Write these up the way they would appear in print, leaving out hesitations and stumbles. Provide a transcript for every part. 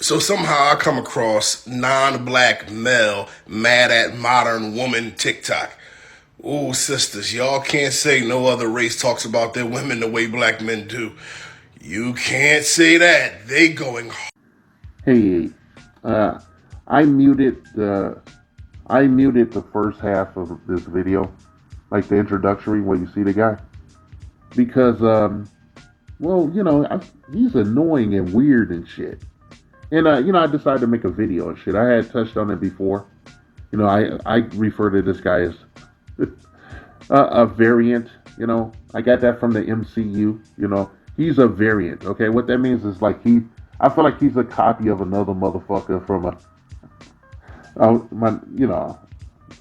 So somehow I come across non-black male mad at modern woman TikTok. Ooh, sisters, y'all can't say no other race talks about their women the way black men do. You can't say that. They going Hey, uh, I muted the first half of this video, like the introductory where you see the guy, because well, he's annoying and weird and shit. And I decided to make a video and shit. I had touched on it before. I refer to this guy as a variant. I got that from the MCU. He's a variant. Okay, what that means is like I feel like he's a copy of another motherfucker from a my,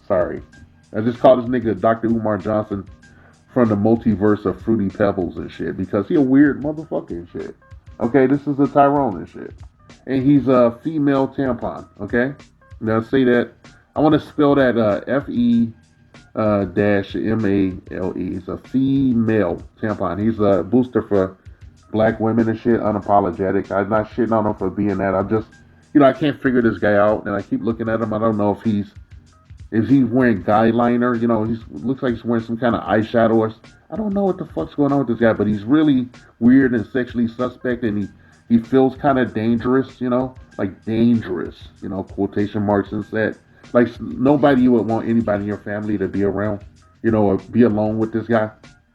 sorry. I just called this nigga Dr. Umar Johnson from the multiverse of Fruity Pebbles and shit because he a weird motherfucker and shit. Okay, this is a Tyrone and shit. And he's a female tampon, okay? Now say that, I want to spell that F-E dash M-A-L-E. He's a female tampon. He's a booster for black women and shit, unapologetic. I'm not shitting on him for being that. I'm just, I can't figure this guy out, and I keep looking at him. I don't know if he's wearing guy liner. He looks like he's wearing some kind of eyeshadow. I don't know what the fuck's going on with this guy, but he's really weird and sexually suspect, and he feels kind of dangerous. Like dangerous. Quotation marks and that. Like nobody you would want anybody in your family to be around. Or be alone with this guy.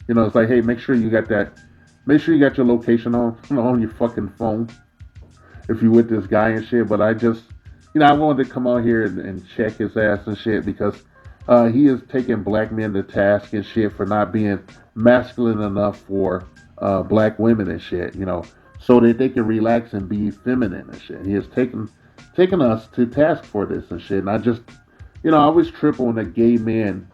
It's like, hey, make sure you got that. Make sure you got your location on your fucking phone if you with this guy and shit. But I just, I wanted to come out here and check his ass and shit because he is taking black men to task and shit for not being masculine enough for black women and shit, so that they can relax and be feminine and shit. He has taken us to task for this and shit. And I just, I always trip when a gay man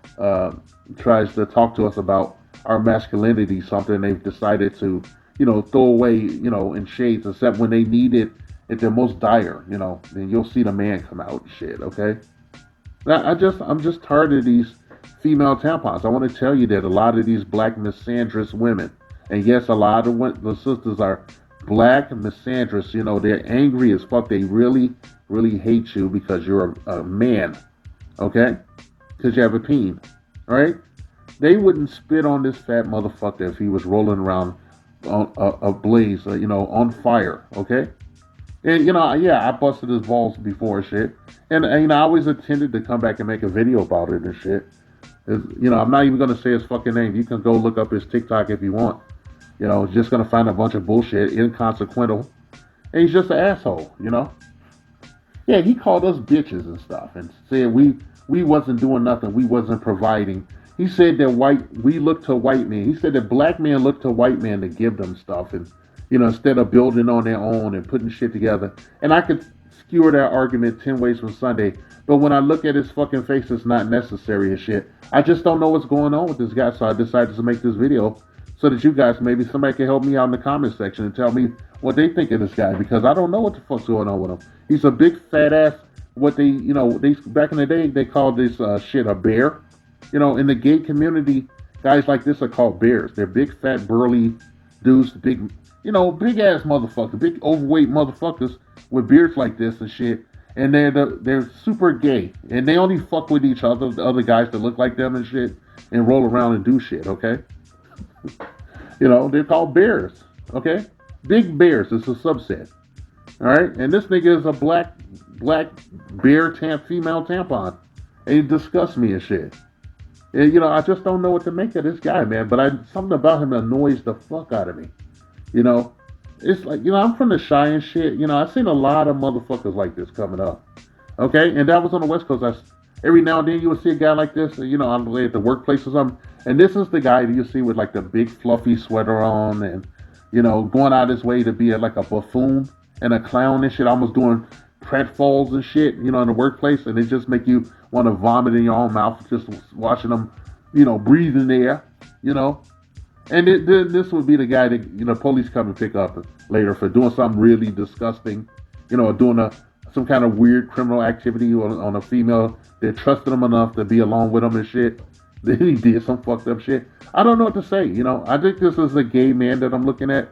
tries to talk to us about our masculinity, something they've decided to, throw away, in shades, except when they need it at their most dire, then you'll see the man come out and shit, okay? Now, I'm just tired of these female tampons. I want to tell you that a lot of these black misandrous women, and yes, a lot of the sisters are black misandrous, they're angry as fuck. They really, really hate you because you're a man, okay? Because you have a peen, all right? They wouldn't spit on this fat motherfucker if he was rolling around on a blaze, on fire, okay? And yeah, I busted his balls before shit, and I always intended to come back and make a video about it and shit. I'm not even gonna say his fucking name. You can go look up his TikTok if you want. Just gonna find a bunch of bullshit, inconsequential, and he's just an asshole. Yeah, he called us bitches and stuff, and said we wasn't doing nothing, we wasn't providing. He said that we look to white men. He said that black men look to white men to give them stuff, and instead of building on their own and putting shit together. And I could skewer that argument 10 ways from Sunday, but when I look at his fucking face, it's not necessary and shit. I just don't know what's going on with this guy, so I decided to make this video so that you guys, maybe somebody can help me out in the comment section and tell me what they think of this guy, because I don't know what the fuck's going on with him. He's a big fat ass. What they back in the day they called this shit a bear. In the gay community, guys like this are called bears. They're big, fat, burly dudes, big ass motherfuckers, big overweight motherfuckers with beards like this and shit. And they're super gay, and they only fuck with each other, the other guys that look like them and shit, and roll around and do shit. Okay, they're called bears. Okay, big bears is a subset. All right, and this nigga is a black bear female tampon, and he disgusts me and shit. And, I just don't know what to make of this guy, man. But something about him annoys the fuck out of me. It's like, I'm from the Shy and shit. I've seen a lot of motherfuckers like this coming up. Okay, and that was on the West Coast. Every now and then you would see a guy like this, on the way at the workplace or something. And this is the guy that you see with like the big fluffy sweater on and, going out his way to be like a buffoon and a clown and shit, almost doing pratfalls and shit, in the workplace. And it just make you want to vomit in your own mouth just watching them, breathe in the air, And this would be the guy that, police come and pick up later for doing something really disgusting, doing some kind of weird criminal activity on a female that trusted him enough to be along with him and shit. Then he did some fucked up shit. I don't know what to say, I think this is a gay man that I'm looking at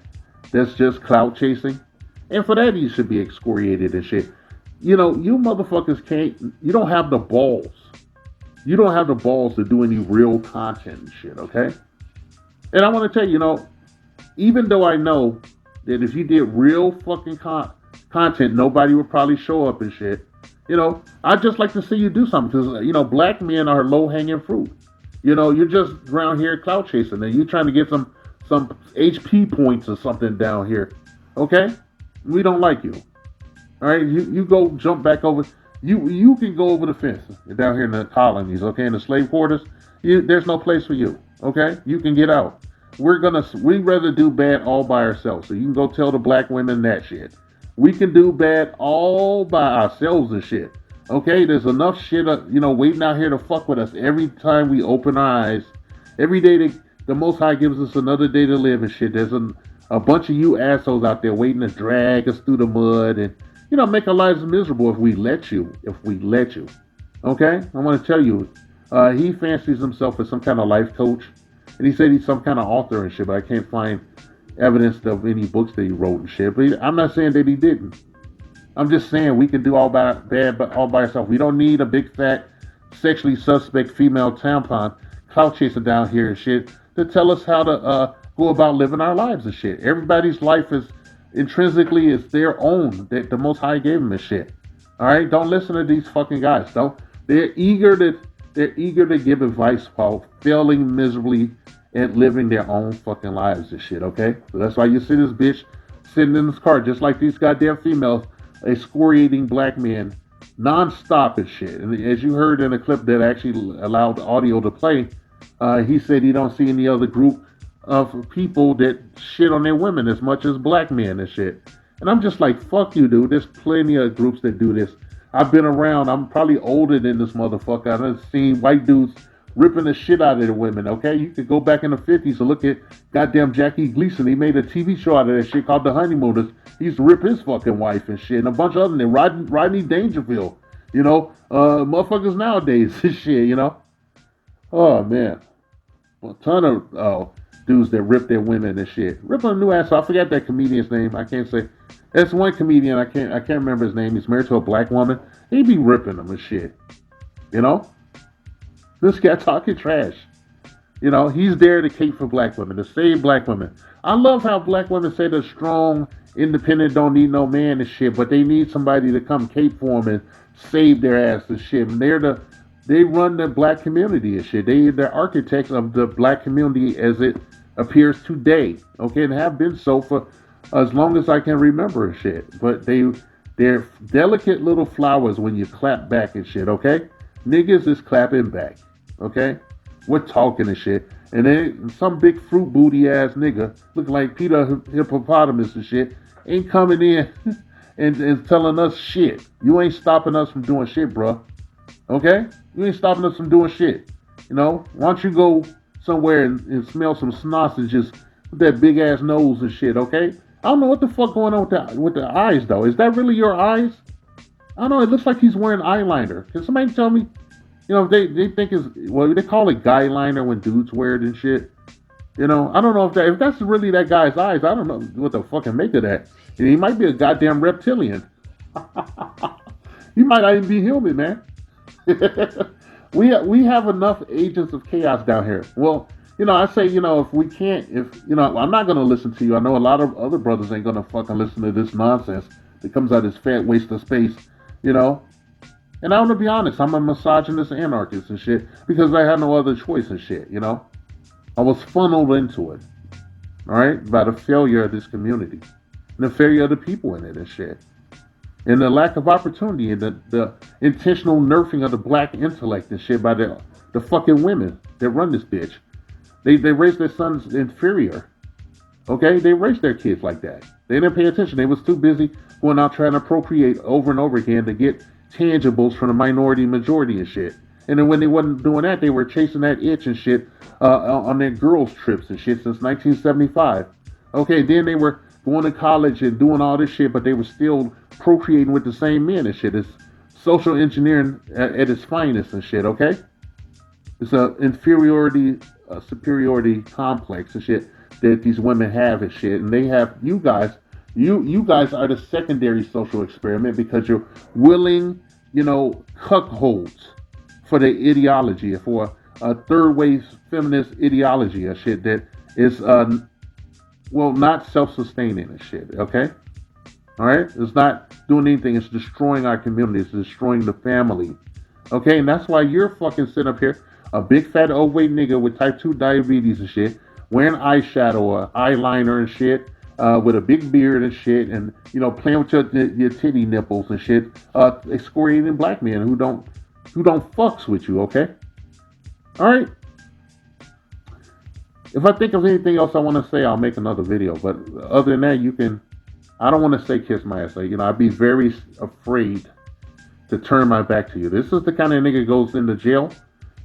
that's just clout chasing. And for that, he should be excoriated and shit. You know, you motherfuckers can't, you don't have the balls. You don't have the balls to do any real content and shit, okay? And I want to tell you, you know, even though I know that if you did real fucking content, nobody would probably show up and shit. You know, I'd just like to see you do something because, you know, black men are low hanging fruit. You know, you're just around here clout chasing and you're trying to get some HP points or something down here. Okay? We don't like you. All right? You go jump back over. You can go over the fence down here in the colonies, okay, in the slave quarters. There's no place for you, okay? You can get out. We rather do bad all by ourselves. So you can go tell the black women that shit. We can do bad all by ourselves and shit. Okay, there's enough shit, you know, waiting out here to fuck with us every time we open our eyes. Every day the Most High gives us another day to live and shit. There's a bunch of you assholes out there waiting to drag us through the mud and, you know, make our lives miserable if we let you. If we let you. Okay, I want to tell you, he fancies himself as some kind of life coach. And he said he's some kind of author and shit, but I can't find evidence of any books that he wrote and shit. But I'm not saying that he didn't. I'm just saying we can do all by ourselves. We don't need a big fat, sexually suspect female tampon clout chaser down here and shit to tell us how to go about living our lives and shit. Everybody's life is intrinsically is their own. That the Most High gave them and shit. All right, don't listen to these fucking guys. Don't. They're eager to give advice while failing miserably at living their own fucking lives and shit, okay? So that's why you see this bitch sitting in this car just like these goddamn females excoriating black men non-stop and shit. And as you heard in a clip that actually allowed audio to play, he said he don't see any other group of people that shit on their women as much as black men and shit. And I'm just like, fuck you, dude. There's plenty of groups that do this. I've been around. I'm probably older than this motherfucker. I've seen white dudes ripping the shit out of the women, okay? You could go back in the 50s and look at goddamn Jackie Gleason. He made a TV show out of that shit called The Honeymooners. He used to rip his fucking wife and shit. And a bunch of other than Rodney Dangerfield. You know? Motherfuckers nowadays and shit, you know? Oh, man. A ton of dudes that rip their women and shit. Ripping a new ass. I forgot that comedian's name. I can't say. That's one comedian. I can't remember his name. He's married to a black woman. He be ripping them and shit. You know? This guy talking trash. You know, he's there to cape for black women, to save black women. I love how black women say they're strong, independent, don't need no man and shit, but they need somebody to come cape for them and save their ass and shit. And they run the black community and shit. They're architects of the black community as it appears today. Okay, and have been so for as long as I can remember and shit. But they're delicate little flowers when you clap back and shit, okay? Niggas is clapping back, okay? We're talking and shit. And then some big fruit booty ass nigga, look like Peter Hippopotamus and shit, ain't coming in and telling us shit. You ain't stopping us from doing shit, bro. Okay? You ain't stopping us from doing shit. You know? Why don't you go somewhere and smell some sausages with that big ass nose and shit, okay? I don't know what the fuck going on with the eyes, though. Is that really your eyes? I don't know. It looks like he's wearing eyeliner. Can somebody tell me? You know, they think it's, well, they call it guy liner when dudes wear it and shit. You know, I don't know if that's really that guy's eyes. I don't know what the fucking make of that. He might be a goddamn reptilian. He might not even be human, man. we have enough agents of chaos down here. Well, you know, I say, you know, I'm not going to listen to you. I know a lot of other brothers ain't going to fucking listen to this nonsense that comes out of this fat waste of space, you know. And I want to be honest, I'm a misogynist anarchist and shit because I had no other choice and shit, you know. I was funneled into it, all right, by the failure of this community and the failure of the people in it and shit. And the lack of opportunity and the intentional nerfing of the black intellect and shit by the fucking women that run this bitch. They raised their sons inferior. Okay? They raised their kids like that. They didn't pay attention. They was too busy going out trying to procreate over and over again to get tangibles from the minority majority and shit. And then when they wasn't doing that, they were chasing that itch and shit on their girls' trips and shit since 1975. Okay, then they were going to college and doing all this shit, but they were still procreating with the same men and shit. It's social engineering at its finest and shit, okay? It's a inferiority, superiority complex and shit that these women have and shit. And they have you guys You guys are the secondary social experiment because you're willing, cuckolds for the ideology, for a third wave feminist ideology and shit that is not self-sustaining and shit. Okay, all right, it's not doing anything. It's destroying our community. It's destroying the family. Okay, and that's why you're fucking sitting up here, a big fat overweight nigga with type 2 diabetes and shit, wearing eyeshadow or eyeliner and shit, with a big beard and shit, and playing with your titty nipples and shit, excoriating black men who don't fucks with you. Okay, all right. If I think of anything else I want to say, I'll make another video. But other than that, you can. I don't want to say kiss my ass. I'd be very afraid to turn my back to you. This is the kind of nigga goes into jail.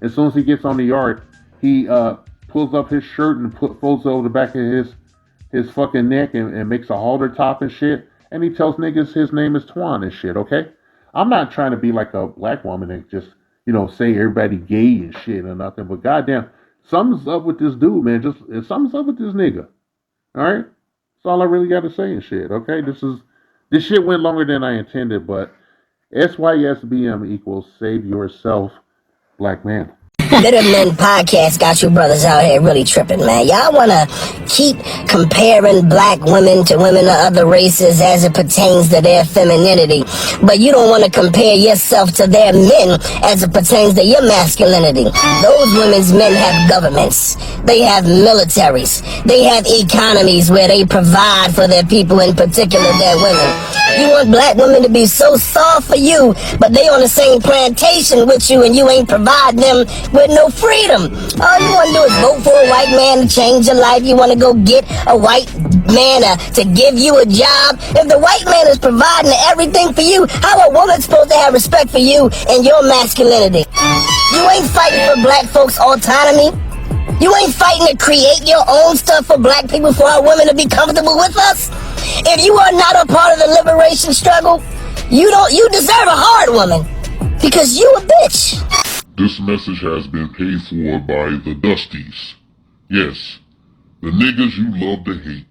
As soon as he gets on the yard, he pulls up his shirt and folds over the back of his fucking neck and makes a halter top and shit. And he tells niggas his name is Twan and shit, okay? I'm not trying to be like a black woman and just, say everybody gay and shit or nothing. But goddamn, something's up with this dude, man. Something's up with this nigga. All right? That's all I really got to say and shit, okay? This shit went longer than I intended, but SYSBM equals save yourself, black man. Bitter Men Podcast got you brothers out here really tripping, man. Y'all want to keep comparing black women to women of other races as it pertains to their femininity, but you don't want to compare yourself to their men as it pertains to your masculinity. Those women's men have governments. They have militaries. They have economies where they provide for their people, in particular their women. You want black women to be so soft for you, but they on the same plantation with you and you ain't provide them with no freedom. All you want to do is vote for a white man to change your life. You want to go get a white man to give you a job. If the white man is providing everything for you, how a woman supposed to have respect for you and your masculinity? You ain't fighting for black folks' autonomy. You ain't fighting to create your own stuff for black people, for our women to be comfortable with us. If you are not a part of the liberation struggle, you deserve a hard woman, because you a bitch. This message has been paid for by the Dusties. Yes, the niggas you love to hate.